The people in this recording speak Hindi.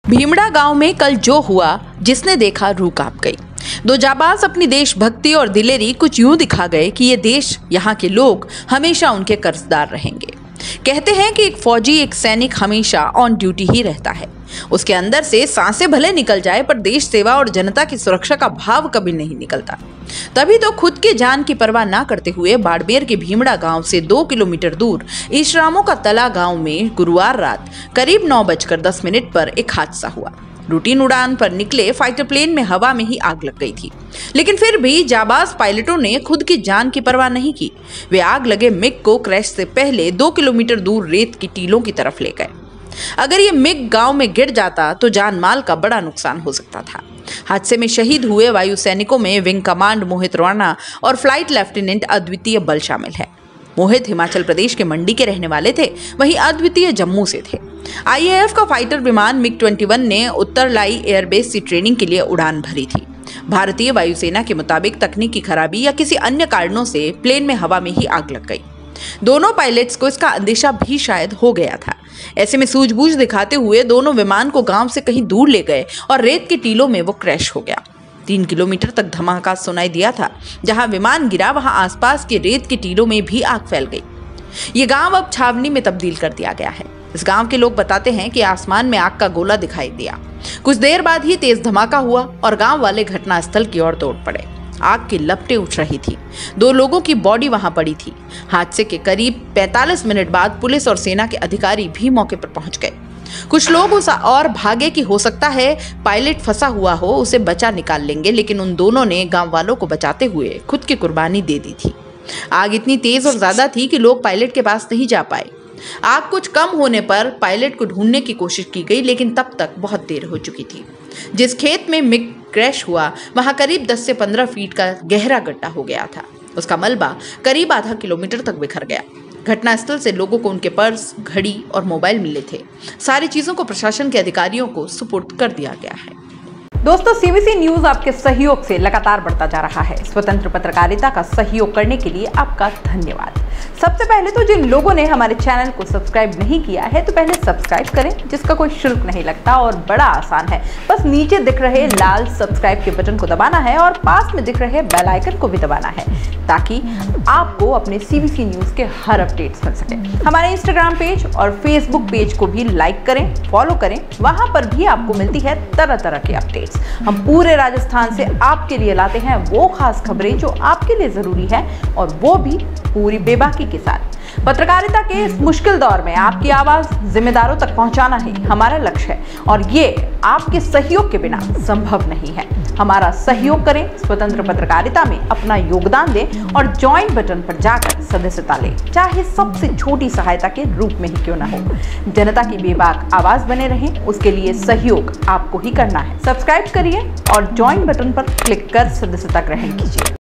भीमड़ा गांव में कल जो हुआ, जिसने देखा रूह कांप गई। दो जाबाज अपनी देशभक्ति और दिलेरी कुछ यूं दिखा गए कि ये देश, यहाँ के लोग हमेशा उनके कर्जदार रहेंगे। कहते हैं कि एक फौजी, एक सैनिक हमेशा ऑन ड्यूटी ही रहता है। उसके अंदर से सांसें भले निकल जाए, पर देश सेवा और जनता की सुरक्षा का भाव कभी नहीं निकलता। तभी तो खुद की जान की परवाह ना करते हुए बाड़मेर के भीमड़ा गांव से 2 किलोमीटर दूर ईशरामों का तला गांव में गुरुवार रात करीब 9:10 पर एक हादसा हुआ। रूटीन उड़ान पर निकले फाइटर प्लेन में हवा में ही आग लग गई थी, लेकिन फिर भी जाबाज पायलटों ने खुद की जान की परवाह नहीं की। वे आग लगे मिग को क्रैश से पहले 2 किलोमीटर दूर रेत की टीलों की तरफ ले गए। अगर ये मिग गांव में गिर जाता तो जान माल का बड़ा नुकसान हो सकता था। हादसे में शहीद हुए वायु सैनिकों में विंग कमांड मोहित राणा और फ्लाइट लेफ्टिनेंट अद्वितीय बल शामिल है। मोहित हिमाचल प्रदेश के मंडी के रहने वाले थे, वहीं अद्वितीय जम्मू से थे। आईएएफ का फाइटर विमान मिग 21 ने उत्तरलाई एयरबेस से ट्रेनिंग के लिए उड़ान भरी थी। भारतीय वायुसेना के मुताबिक तकनीकी खराबी या किसी अन्य कारणों से प्लेन में हवा में ही आग लग गई। दोनों पायलट्स को इसका अंदेशा भी शायद हो गया था। ऐसे में सूझबूझ दिखाते हुए दोनों विमान को गांव से कहीं दूर ले गए और रेत के टीलों में वो क्रैश हो गया। 3 किलोमीटर तक धमाका सुनाई दिया था। जहां विमान गिरा, वहां आसपास के रेत के टीलों में भी आग फैल गई। ये गांव अब छावनी में तब्दील कर दिया गया है। इस गांव के लोग बताते हैं कि आसमान में आग का गोला दिखाई दिया। कुछ देर बाद ही तेज धमाका हुआ और गांव वाले घटनास्थल की ओर दौड़ पड़े। आग की लपटें उठ रही थी। 2 लोगों की बॉडी वहां पड़ी थी। हादसे के करीब 45 मिनट बाद पुलिस और सेना के अधिकारी भी मौके पर पहुंच गए। कुछ लोग उस और भागे कि हो सकता है पायलट फंसा हुआ हो, उसे बचा निकाल लेंगे, लेकिन उन दोनों ने गांव वालों को बचाते हुए खुद की कुर्बानी दे दी थी। आग इतनी तेज और ज्यादा थी कि लोग पायलट के पास नहीं जा पाए। आग कुछ कम होने पर पायलट को ढूंढने की कोशिश की गई, लेकिन तब तक बहुत देर हो चुकी थी। जिस खेत में मिग क्रैश हुआ, वहां करीब 10 से 15 फीट का गहरा गड्ढा हो गया था। उसका मलबा करीब आधा किलोमीटर तक बिखर गया। घटनास्थल से लोगों को उनके पर्स, घड़ी और मोबाइल मिले थे। सारी चीजों को प्रशासन के अधिकारियों को सुपुर्द कर दिया गया है। दोस्तों, सीबीसी न्यूज आपके सहयोग से लगातार बढ़ता जा रहा है। स्वतंत्र पत्रकारिता का सहयोग करने के लिए आपका धन्यवाद। सबसे पहले तो जिन लोगों ने हमारे चैनल को सब्सक्राइब नहीं किया है, तो पहले सब्सक्राइब करें, जिसका कोई शुल्क नहीं लगता और बड़ा आसान है। बस नीचे दिख रहे लाल सब्सक्राइब के बटन को दबाना है और पास में दिख रहे बेल आइकन को भी दबाना है, ताकि आपको अपने सीबीसी न्यूज के हर अपडेट्स मिल सके। हमारे इंस्टाग्राम पेज और फेसबुक पेज को भी लाइक करें, फॉलो करें। वहां पर भी आपको मिलती है तरह तरह की अपडेट्स। हम पूरे राजस्थान से आपके लिए लाते हैं वो खास खबरें जो आपके लिए जरूरी है, और वो भी पूरी बेबाकी के साथ। पत्रकारिता के इस मुश्किल दौर में आपकी आवाज जिम्मेदारों तक पहुंचाना ही हमारा लक्ष्य है, और ये आपके सहयोग के बिना संभव नहीं है। हमारा सहयोग करें, स्वतंत्र पत्रकारिता में अपना योगदान दें और ज्वाइन बटन पर जाकर सदस्यता लें, चाहे सबसे छोटी सहायता के रूप में ही क्यों ना हो। जनता की बेबाक आवाज बने रहें, उसके लिए सहयोग आपको ही करना है। सब्सक्राइब करिए और ज्वाइन बटन पर क्लिक कर सदस्यता ग्रहण कीजिए।